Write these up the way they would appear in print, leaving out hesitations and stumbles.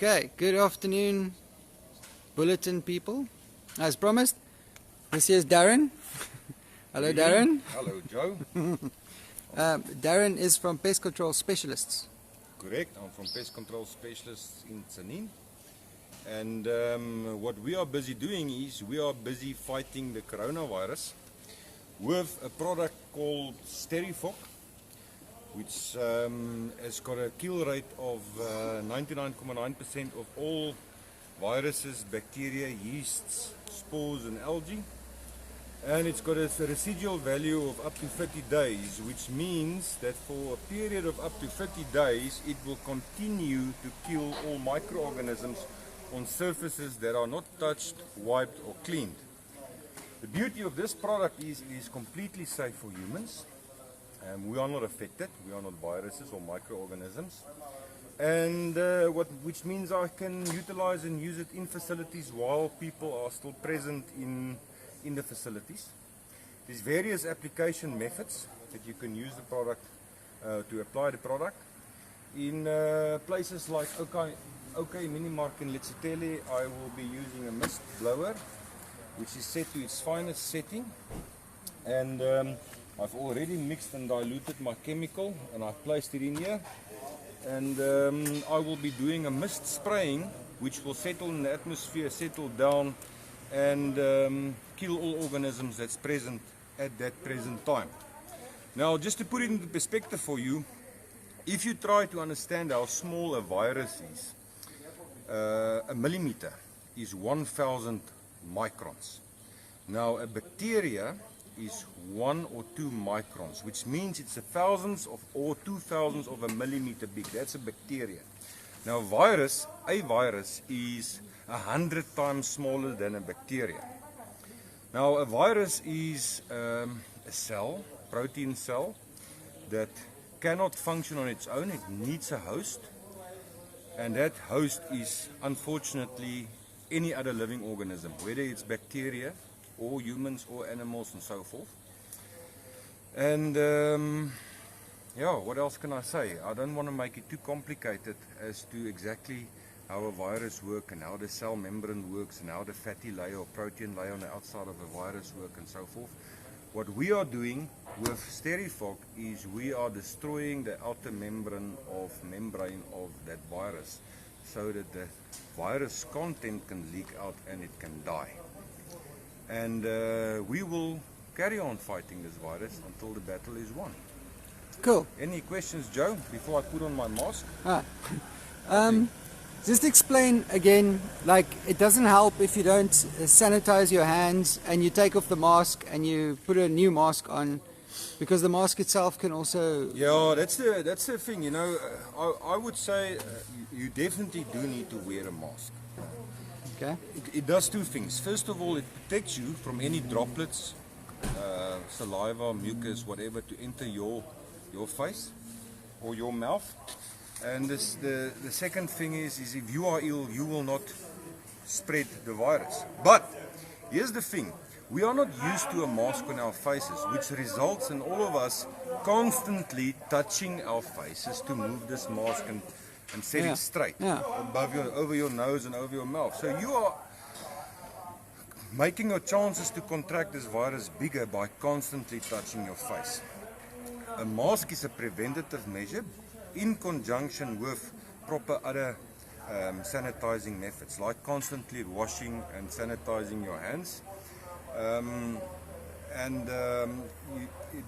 Okay, good afternoon, Bulletin people. As promised, this here's Darron. Hello, Darron. Hello, Joe. Darron is from Pest Control Specialists. Correct, I'm from Pest Control Specialists in Tzaneen. And what we are busy doing is we are busy fighting the coronavirus with a product called Sterifoc, which has got a kill rate of 99.9% of all viruses, bacteria, yeasts, spores and algae. And it's got a residual value of up to 30 days, which means that for a period of up to 30 days it will continue to kill all microorganisms on surfaces that are not touched, wiped or cleaned. The beauty of this product is it is completely safe for humans. We are not affected, we are not viruses or microorganisms, and which means I can utilize and use it in facilities while people are still present in the facilities. There's various application methods that you can use the product to apply the product. In places like OK Minimark in Letsitele, I will be using a mist blower, which is set to its finest setting, and I've already mixed and diluted my chemical and I've placed it in here, and I will be doing a mist spraying which will settle in the atmosphere, settle down and kill all organisms that's present at that present time. Now, just to put it into perspective for you, if you try to understand how small a virus is, a millimeter is 1,000 microns. Now a bacteria is 1 or 2 microns, which means it's a thousandth of or 2,000ths of a millimeter big. That's a bacteria. Now a virus is 100 times smaller than a bacteria. Now a virus is a cell, protein cell, that cannot function on its own. It needs a host, and that host is unfortunately any other living organism, whether it's bacteria or humans or animals and so forth. And yeah, what else can I say? I don't want to make it too complicated as to exactly how a virus works and how the cell membrane works and how the fatty layer or protein layer on the outside of a virus works and so forth. What we are doing with Sterifoc is we are destroying the outer membrane of that virus, so that the virus content can leak out and it can die. And we will carry on fighting this virus until the battle is won. Cool. Any questions, Joe, before I put on my mask? Just explain again, like it doesn't help if you don't sanitize your hands and you take off the mask and you put a new mask on, because the mask itself can also... Yeah, that's the thing, you know. I would say you definitely do need to wear a mask. Okay. It does two things. First of all, it protects you from any droplets, saliva, mucus, whatever, to enter your face or your mouth. And the second thing is if you are ill, you will not spread the virus. But here's the thing. We are not used to a mask on our faces, which results in all of us constantly touching our faces to move this mask and set it straight over your nose and over your mouth. So you are making your chances to contract this virus bigger by constantly touching your face. A mask is a preventative measure in conjunction with proper other sanitizing methods, like constantly washing and sanitizing your hands.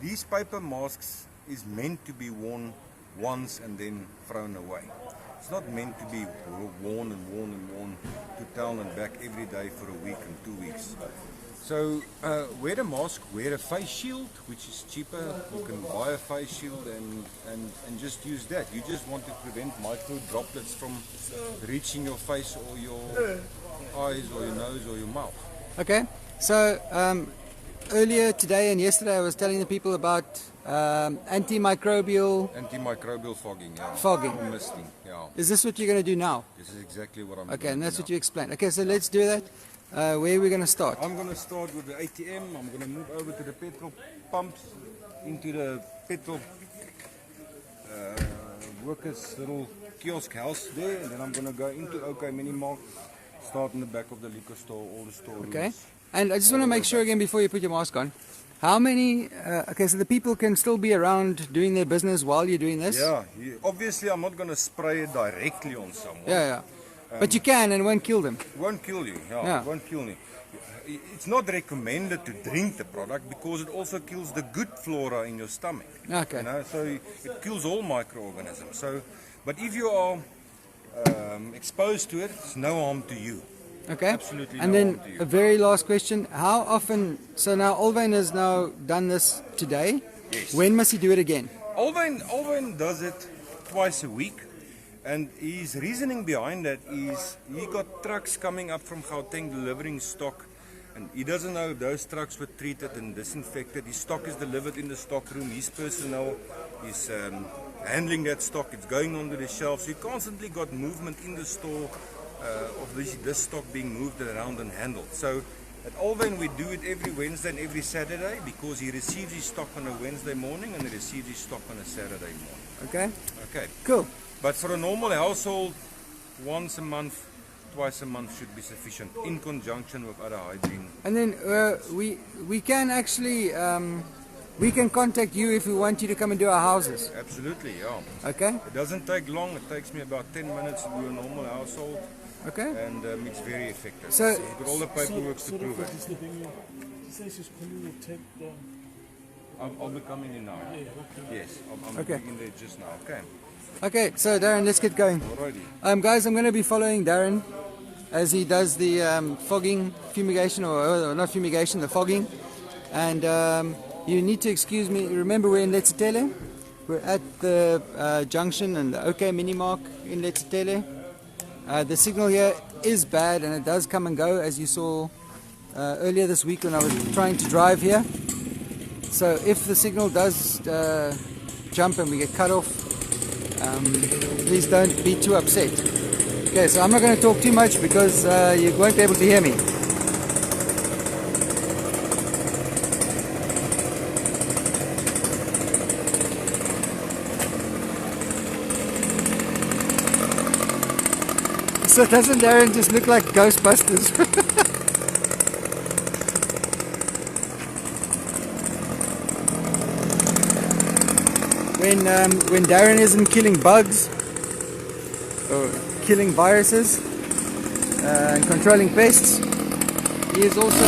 These paper masks is meant to be worn once and then thrown away. It's not meant to be worn and worn and worn to town and back every day for a week and 2 weeks. So wear a mask, wear a face shield, which is cheaper. You can buy a face shield and just use that. You just want to prevent micro droplets from reaching your face or your eyes or your nose or your mouth. Okay, so earlier today and yesterday I was telling the people about anti-microbial fogging, yeah. Fogging. Or misting, yeah. Is this what you're going to do now? This is exactly what I'm doing. Okay, doing and that's now. what you explained. Okay, so let's do that. Where are we going to start? I'm going to start with the ATM. I'm going to move over to the petrol pumps, into the petrol workers' little kiosk house there, and then I'm going to go into OK Minimark, start in the back of the liquor store, all the store Okay. rooms. And I just want to make sure again before you put your mask on, how many, okay, so the people can still be around doing their business while you're doing this? Yeah, obviously I'm not going to spray it directly on someone. Yeah. But you can and it won't kill them. It won't kill you, Yeah. It won't kill you. It's not recommended to drink the product because it also kills the good flora in your stomach. Okay. You know, so it kills all microorganisms. So, but if you are exposed to it, it's no harm to you. Okay. Absolutely And no then harm to a you. very last question. How often, so now Olvain has now done this today. Yes. When must he do it again? Alwyn does it twice a week, and his reasoning behind that is he got trucks coming up from Gauteng delivering stock, and he doesn't know if those trucks were treated and disinfected. His stock is delivered in the stock room. His personnel is handling that stock. It's going onto the shelves. So he constantly got movement in the store of this stock being moved around and handled. So at Alwyn we do it every Wednesday and every Saturday because he receives his stock on a Wednesday morning and he receives his stock on a Saturday morning. Okay. Okay. Cool. But for a normal household, once a month, twice a month should be sufficient in conjunction with other hygiene. And then we can actually, we can contact you if we want you to come and do our houses. Absolutely, yeah. Okay. It doesn't take long. It takes me about 10 minutes to do a normal household, Okay. and it's very effective. So- You've got all the paperwork to prove it. I'll be coming in now. Yes, I'm Okay. in there just now. Okay. Okay, so Darren, let's get going. Alrighty. Guys, I'm going to be following Darren as he does the fogging, fumigation, or not fumigation, the fogging. And you need to excuse me. Remember, we're in Letsitele. We're at the junction and the OK Minimark in Letsitele. The signal here is bad and it does come and go, as you saw earlier this week when I was trying to drive here. So if the signal does jump and we get cut off, please don't be too upset. Okay, so I'm not going to talk too much because you won't be able to hear me. So doesn't Darren just look like Ghostbusters? When Darren isn't killing bugs or killing viruses and controlling pests, he is also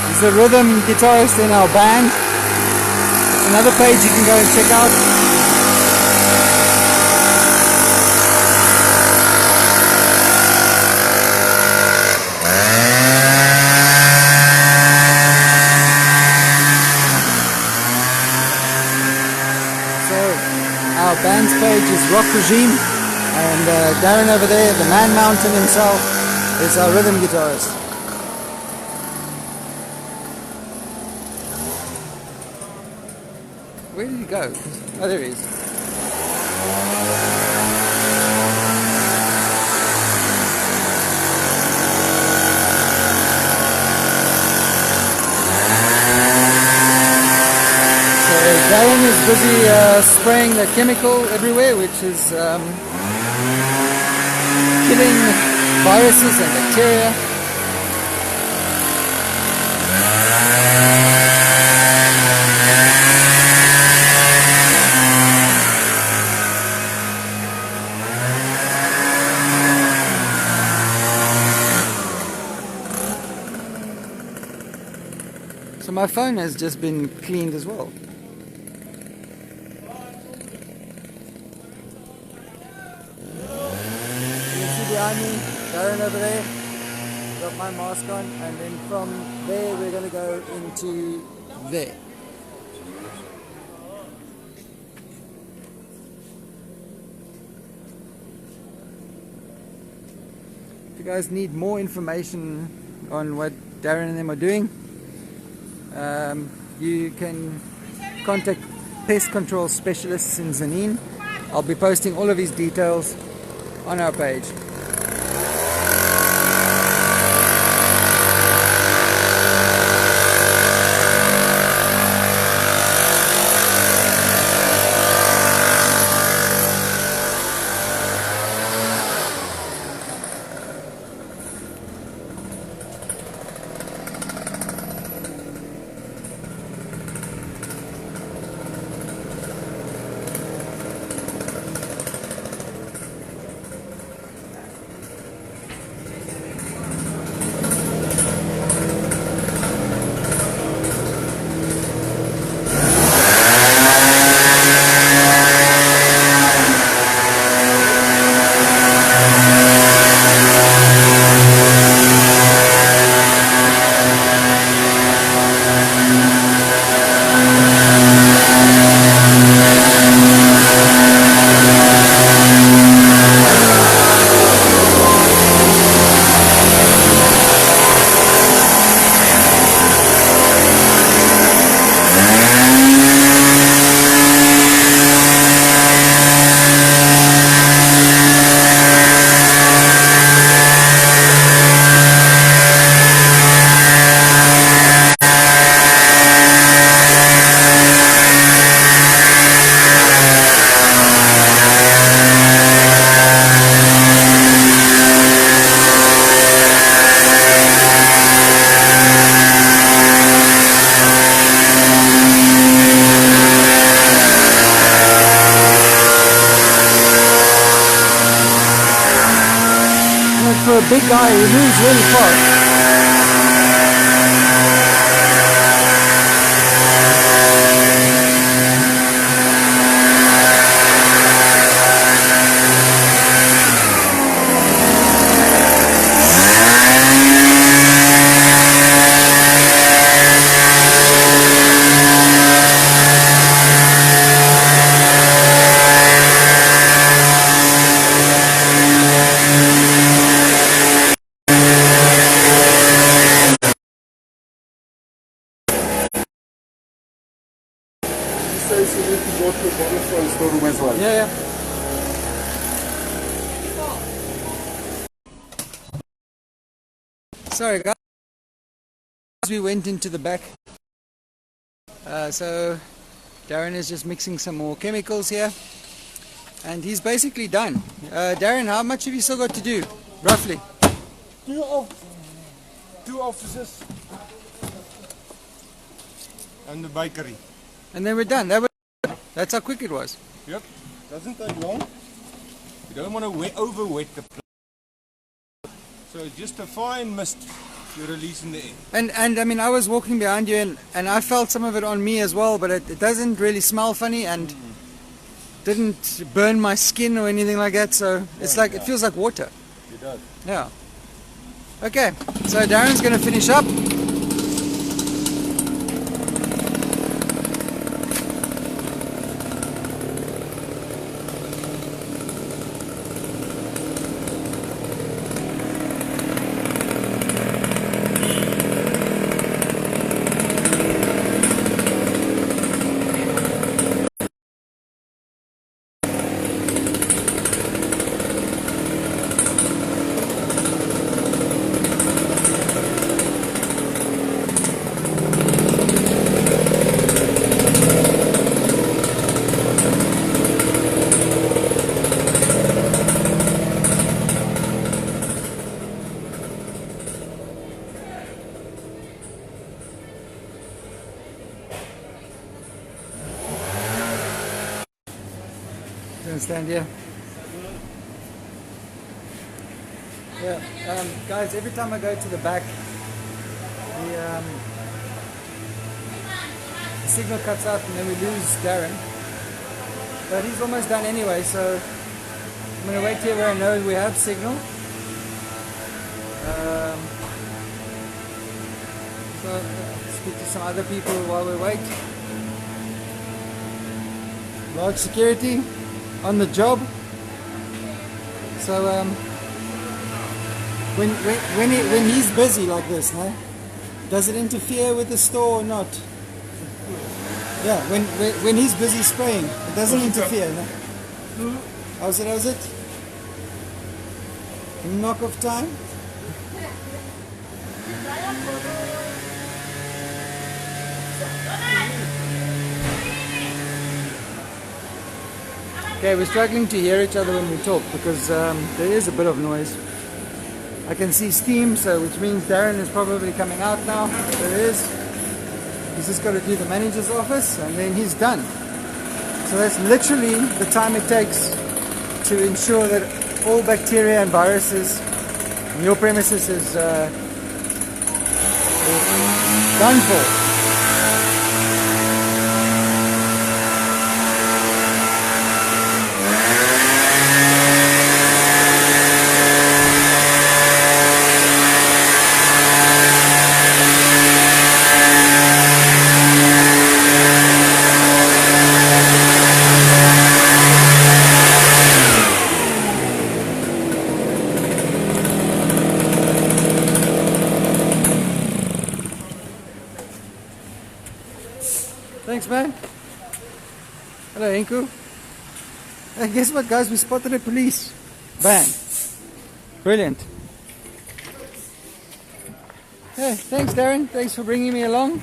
he's a rhythm guitarist in our band. It's another page you can go and check out. Our band's page is Rock Regime, and Darren over there, the Man Mountain himself, is our rhythm guitarist. Where did he go? Oh, there he is. Darren is busy spraying the chemical everywhere, which is killing viruses and bacteria. So my phone has just been cleaned as well. Behind me, Darren over there, got my mask on, and then from there we're going to go into there. If you guys need more information on what Darren and them are doing, you can contact Pest Control Specialists in Tzaneen. I'll be posting all of his details on our page. a big guy who moves really fast. Yeah, yeah. Sorry guys, we went into the back. So Darren is just mixing some more chemicals here. And he's basically done. Darren, how much have you still got to do, roughly? Two offices and the bakery. And then we're done. That's how quick it was. Yep, doesn't take long. You don't want to over-wet the plant. So it's just a fine mist you release in the air. And I mean, I was walking behind you and I felt some of it on me as well, but it doesn't really smell funny and didn't burn my skin or anything like that, so it's like, it feels like water. It does. Yeah. Okay, so Darren's going to finish up. Stand here. Yeah, guys, every time I go to the back, the signal cuts out and then we lose Darren. But he's almost done anyway, so I'm going to wait here where I know we have signal. So speak to some other people while we wait. Large security on the job. So when he's busy like this, no? Does it interfere with the store or not? Yeah, when he's busy spraying, it doesn't interfere, no? How's it? Knock off time? Okay, we're struggling to hear each other when we talk because there is a bit of noise. I can see steam, so which means Darren is probably coming out now. There he is. He's just got to do the manager's office and then he's done. So that's literally the time it takes to ensure that all bacteria and viruses in your premises is done for. Thanks, man. Hello, Inku. And guess what, guys? We spotted the police. Bang. Brilliant. Hey, thanks, Darren. Thanks for bringing me along.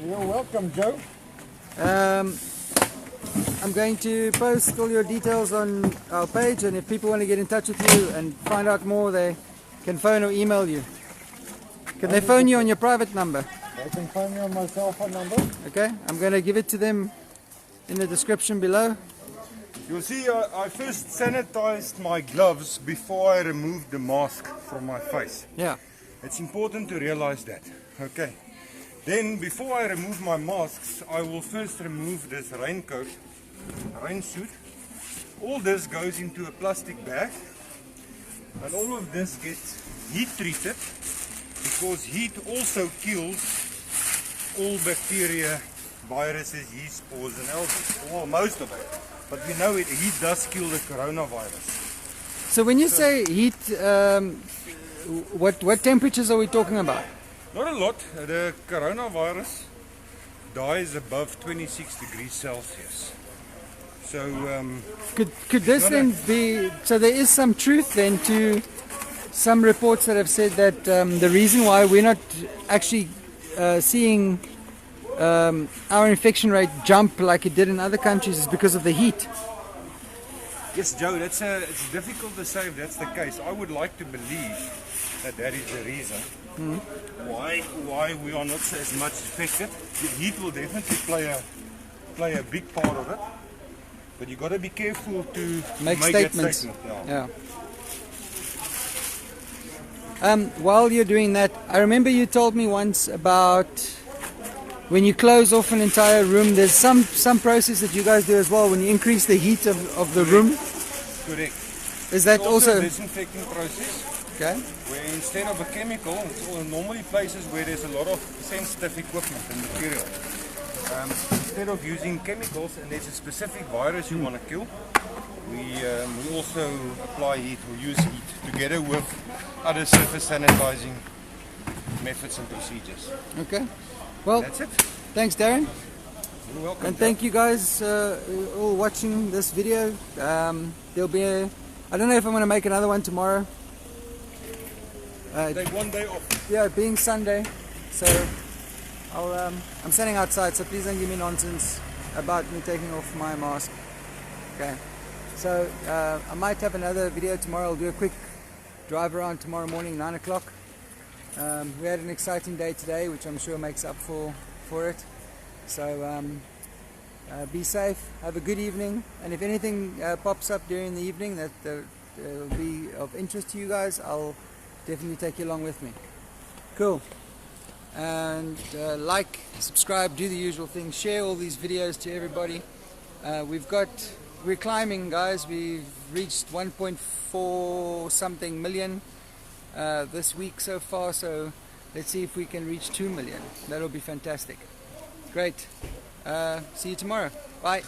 You're welcome, Joe. I'm going to post all your details on our page, and if people want to get in touch with you and find out more, they can phone or email you. Can they phone you on your private number? They can phone me on my cell phone number. Okay, I'm going to give it to them in the description below. You'll see I first sanitized my gloves before I removed the mask from my face. Yeah. It's important to realize that. Okay. Then before I remove my masks, I will first remove this raincoat, rain suit. All this goes into a plastic bag, and all of this gets heat treated because heat also kills all bacteria, viruses, yeast, spores and algae. Well, most of it. But we know heat does kill the coronavirus. So when you say heat, what temperatures are we talking about? Not a lot. The coronavirus dies above 26 degrees Celsius. So could this then be, so there is some truth then to some reports that have said that the reason why we're not actually seeing our infection rate jump like it did in other countries is because of the heat? yes, Joe, it's difficult to say if that's the case. I would like to believe that is the reason why we are not as much affected. The heat will definitely play a big part of it, but you got to be careful to make statements. statement. Yeah. While you're doing that, I remember you told me once about when you close off an entire room, there's some process that you guys do as well when you increase the heat of the room. Correct. Is that it's also a disinfecting process? Okay. Where instead of a chemical, it's all normally places where there's a lot of sensitive equipment and material. Instead of using chemicals and there's a specific virus you want to kill, we also apply heat or use heat together with other surface sanitizing methods and procedures. Okay. Well, that's it. Thanks, Darren. You're welcome. And thank you guys all watching this video. There'll be I don't know if I'm going to make another one tomorrow. Take one day off. Yeah, being Sunday, so I'm standing outside, so please don't give me nonsense about me taking off my mask. Okay, so I might have another video tomorrow. I'll do a quick drive around tomorrow morning, 9 o'clock. We had an exciting day today, which I'm sure makes up for it. So be safe, have a good evening, and if anything pops up during the evening that will be of interest to you guys, I'll definitely take you along with me. Cool. And like, subscribe, do the usual thing, share all these videos to everybody. We're climbing, guys. We've reached 1.4 something million this week so far, so let's see if we can reach 2 million. That'll be fantastic. Great. See you tomorrow. Bye.